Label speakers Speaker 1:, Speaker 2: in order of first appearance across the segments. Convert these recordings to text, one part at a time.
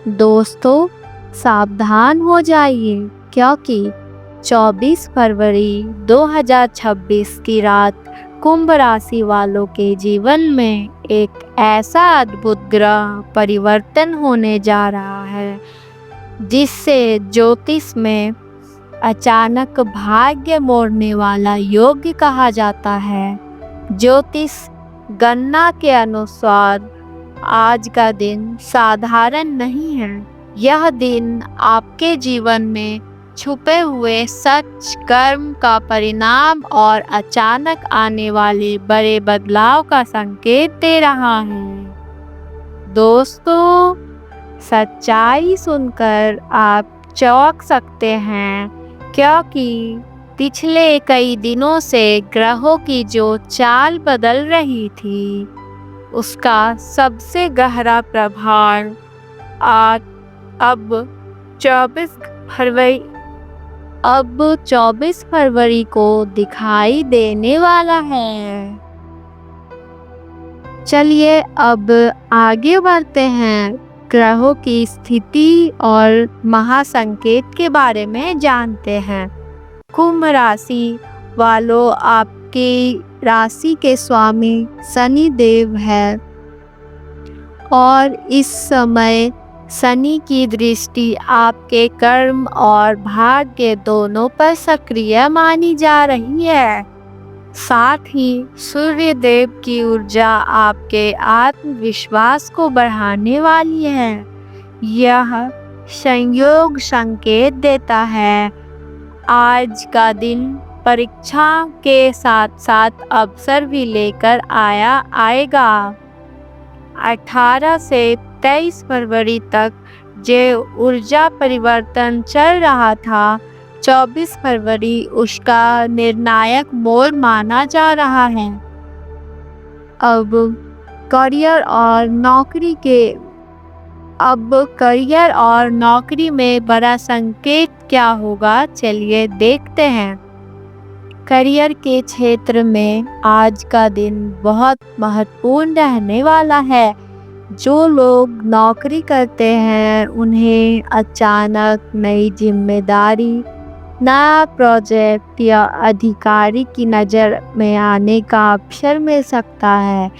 Speaker 1: दोस्तों, सावधान हो जाइए क्योंकि 24 फरवरी 2026 की रात कुंभ राशि वालों के जीवन में एक ऐसा अद्भुत ग्रह परिवर्तन होने जा रहा है जिससे ज्योतिष में अचानक भाग्य मोड़ने वाला योग कहा जाता है। ज्योतिष गणना के अनुसार आज का दिन साधारण नहीं है। यह दिन आपके जीवन में छुपे हुए सच, कर्म का परिणाम और अचानक आने वाले बड़े बदलाव का संकेत दे रहा है। दोस्तों, सच्चाई सुनकर आप चौंक सकते हैं क्योंकि पिछले कई दिनों से ग्रहों की जो चाल बदल रही थी, उसका सबसे गहरा प्रभाव आज अब 24 फरवरी को दिखाई देने वाला है। चलिए अब आगे बढ़ते हैं, ग्रहों की स्थिति और महासंकेत के बारे में जानते हैं। कुंभ राशि वालों, आपकी राशि के स्वामी शनि देव है और इस समय शनि की दृष्टि आपके कर्म और भाग्य दोनों पर सक्रिय मानी जा रही है। साथ ही सूर्य देव की ऊर्जा आपके आत्मविश्वास को बढ़ाने वाली है। यह संयोग संकेत देता है आज का दिन परीक्षा के साथ साथ अवसर भी लेकर आएगा। 18 से 23 फरवरी तक जो ऊर्जा परिवर्तन चल रहा था, 24 फरवरी उसका निर्णायक मोड़ माना जा रहा है। अब करियर और नौकरी में बड़ा संकेत क्या होगा, चलिए देखते हैं। करियर के क्षेत्र में आज का दिन बहुत महत्वपूर्ण रहने वाला है। जो लोग नौकरी करते हैं उन्हें अचानक नई जिम्मेदारी, नया प्रोजेक्ट या अधिकारी की नज़र में आने का अवसर मिल सकता है।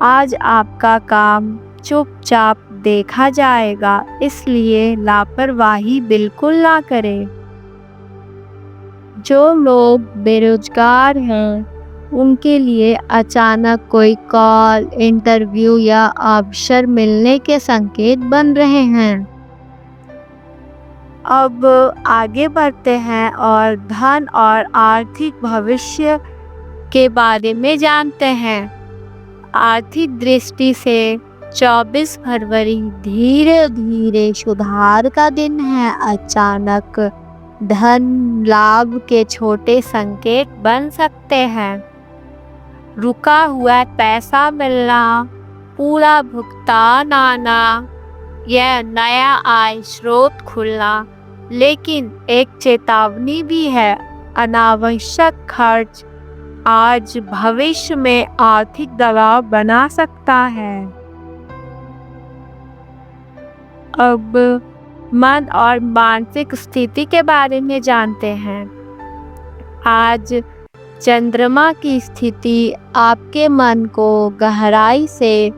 Speaker 1: आज आपका काम चुपचाप देखा जाएगा, इसलिए लापरवाही बिल्कुल ना करें। जो लोग बेरोजगार हैं उनके लिए अचानक कोई कॉल, इंटरव्यू या अवसर मिलने के संकेत बन रहे हैं। अब आगे बढ़ते हैं और धन और आर्थिक भविष्य के बारे में जानते हैं। आर्थिक दृष्टि से 24 फरवरी धीरे धीरे सुधार का दिन है। अचानक धन लाभ के छोटे संकेत बन सकते हैं। रुका हुआ पैसा मिलना, पूरा भुगतान आना या नया आय स्रोत खुलना। लेकिन एक चेतावनी भी है, अनावश्यक खर्च आज भविष्य में आर्थिक दबाव बना सकता है। अब मन और मानसिक स्थिति के बारे में जानते हैं। आज चंद्रमा की स्थिति आपके मन को गहराई से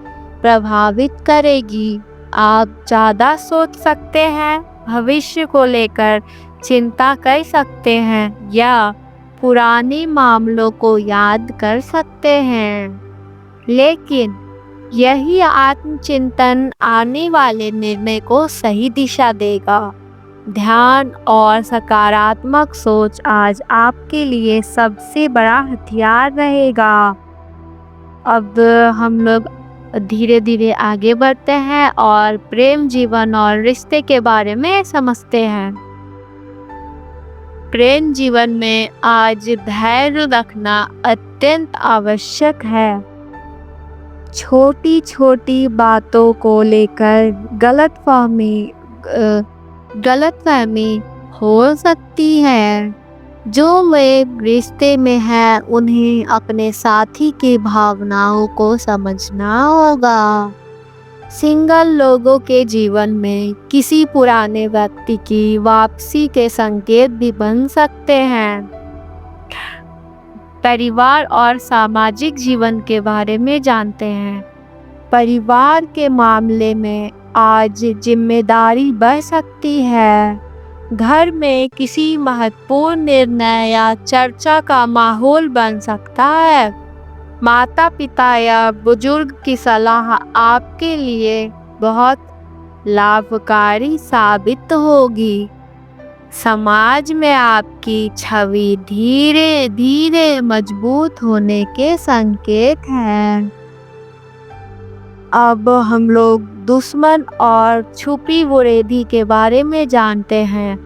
Speaker 1: प्रभावित करेगी। आप ज़्यादा सोच सकते हैं, भविष्य को लेकर चिंता कर सकते हैं या पुराने मामलों को याद कर सकते हैं। लेकिन यही आत्मचिंतन आने वाले निर्णय को सही दिशा देगा। ध्यान और सकारात्मक सोच आज आपके लिए सबसे बड़ा हथियार रहेगा। अब हम लोग धीरे धीरे आगे बढ़ते हैं और प्रेम जीवन और रिश्ते के बारे में समझते हैं। प्रेम जीवन में आज धैर्य रखना अत्यंत आवश्यक है। छोटी छोटी बातों को लेकर गलतफहमी हो सकती है। जो लोग रिश्ते में हैं उन्हें अपने साथी की भावनाओं को समझना होगा। सिंगल लोगों के जीवन में किसी पुराने व्यक्ति की वापसी के संकेत भी बन सकते हैं। परिवार और सामाजिक जीवन के बारे में जानते हैं। परिवार के मामले में आज जिम्मेदारी बढ़ सकती है। घर में किसी महत्वपूर्ण निर्णय या चर्चा का माहौल बन सकता है। माता पिता या बुजुर्ग की सलाह आपके लिए बहुत लाभकारी साबित होगी। समाज में आपकी छवि धीरे धीरे मजबूत होने के संकेत हैं। अब हम लोग दुश्मन और छुपी बुराई के बारे में जानते हैं।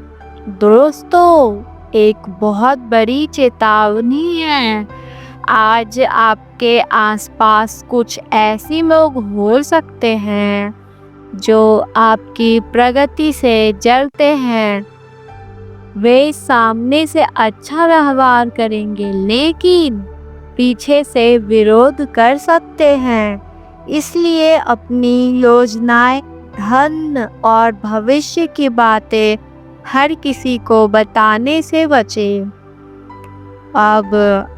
Speaker 1: दोस्तों, एक बहुत बड़ी चेतावनी है। आज आपके आसपास कुछ ऐसे लोग हो सकते हैं जो आपकी प्रगति से जलते हैं। वे सामने से अच्छा व्यवहार करेंगे, लेकिन पीछे से विरोध कर सकते हैं। इसलिए अपनी योजनाएं, धन और भविष्य की बातें हर किसी को बताने से बचें। अब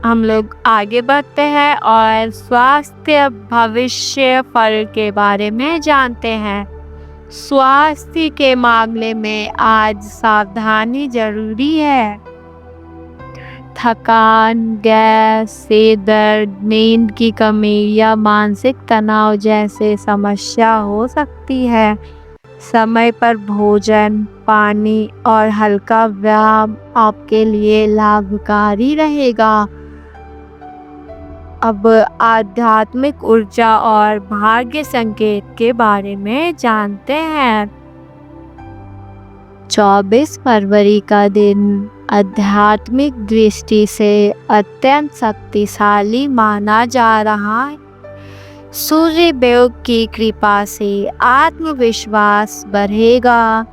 Speaker 1: हम लोग आगे बढ़ते हैं और स्वास्थ्य भविष्य फल के बारे में जानते हैं। स्वास्थ्य के मामले में आज सावधानी जरूरी है। थकान, गैस, सिर दर्द, नींद की कमी या मानसिक तनाव जैसे समस्या हो सकती है। समय पर भोजन, पानी और हल्का व्यायाम आपके लिए लाभकारी रहेगा। अब आध्यात्मिक ऊर्जा और भाग्य संकेत के बारे में जानते हैं। 24 फरवरी का दिन आध्यात्मिक दृष्टि से अत्यंत शक्तिशाली माना जा रहा है। सूर्य देव की कृपा से आत्मविश्वास बढ़ेगा।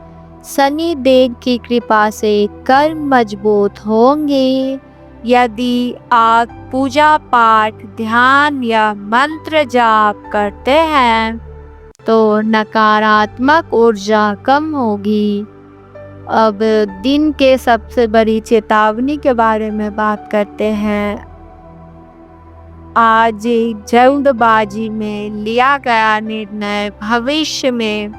Speaker 1: शनि देव की कृपा से कर्म मजबूत होंगे। यदि आप पूजा पाठ, ध्यान या मंत्र जाप करते हैं तो नकारात्मक ऊर्जा कम होगी। अब दिन के सबसे बड़ी चेतावनी के बारे में बात करते हैं। आज जल्दबाजी में लिया गया निर्णय भविष्य में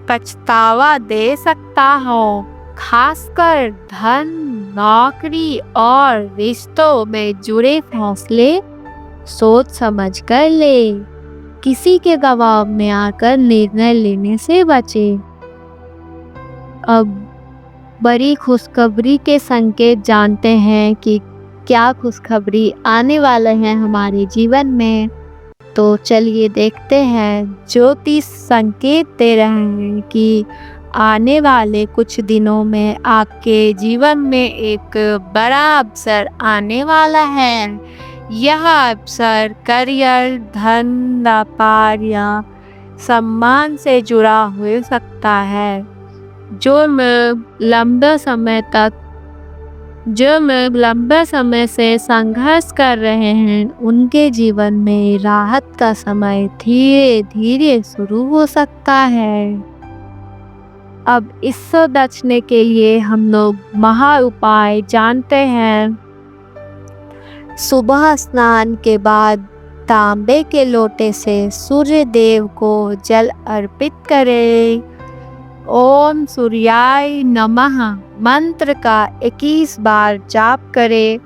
Speaker 1: पछतावा दे सकता हो। खासकर धन, नौकरी और रिश्तों में जुड़े फैसले सोच समझ कर ले। किसी के दबाव में आकर निर्णय लेने से बचें। अब बड़ी खुशखबरी के संकेत जानते हैं कि क्या खुशखबरी आने वाले हैं हमारे जीवन में। तो चलिए देखते हैं। ज्योतिष संकेत दे रहे हैं कि आने वाले कुछ दिनों में आपके जीवन में एक बड़ा अवसर आने वाला है। यह अवसर करियर, धन, व्यापार या सम्मान से जुड़ा हो सकता है। जो लोग लंबे समय से संघर्ष कर रहे हैं, उनके जीवन में राहत का समय धीरे धीरे शुरू हो सकता है। अब इससे बचने के लिए हम लोग महा उपाय जानते हैं। सुबह स्नान के बाद तांबे के लोटे से सूर्य देव को जल अर्पित करें। ओम सूर्याय नमः मंत्र का 21 बार जाप करें।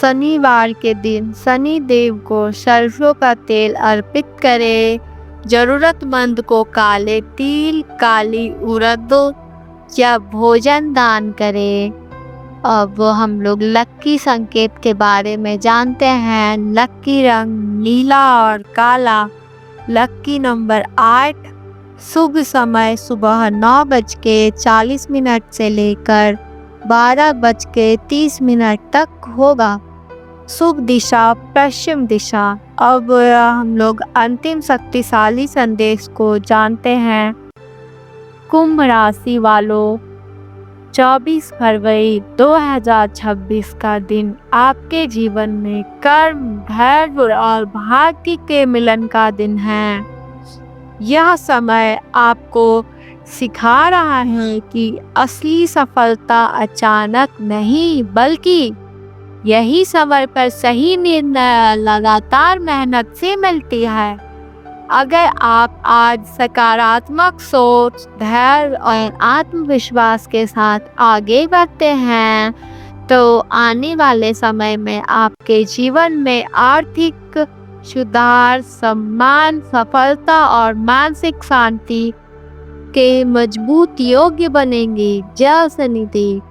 Speaker 1: शनिवार के दिन शनि देव को सरसों का तेल अर्पित करें। जरूरतमंद को काले तिल, काली उड़द या भोजन दान करें। अब हम लोग लक्की संकेत के बारे में जानते हैं। लक्की रंग नीला और काला। लक्की नंबर 8। शुभ समय सुबह 9:40 से लेकर 12:30 तक होगा। शुभ दिशा पश्चिम दिशा। अब हम लोग अंतिम शक्तिशाली संदेश को जानते हैं। कुंभ राशि वालों, 24 फरवरी 2026 का दिन आपके जीवन में कर्म, धैर्य और भाग्य के मिलन का दिन है। यह समय आपको सिखा रहा है कि असली सफलता अचानक नहीं, बल्कि यही समय पर सही निर्णय लगातार मेहनत से मिलती है। अगर आप आज सकारात्मक सोच, धैर्य और आत्मविश्वास के साथ आगे बढ़ते हैं, तो आने वाले समय में आपके जीवन में आर्थिक सुधार, सम्मान, सफलता और मानसिक शांति के मजबूत योग्य बनेंगे। जय शनिदेव।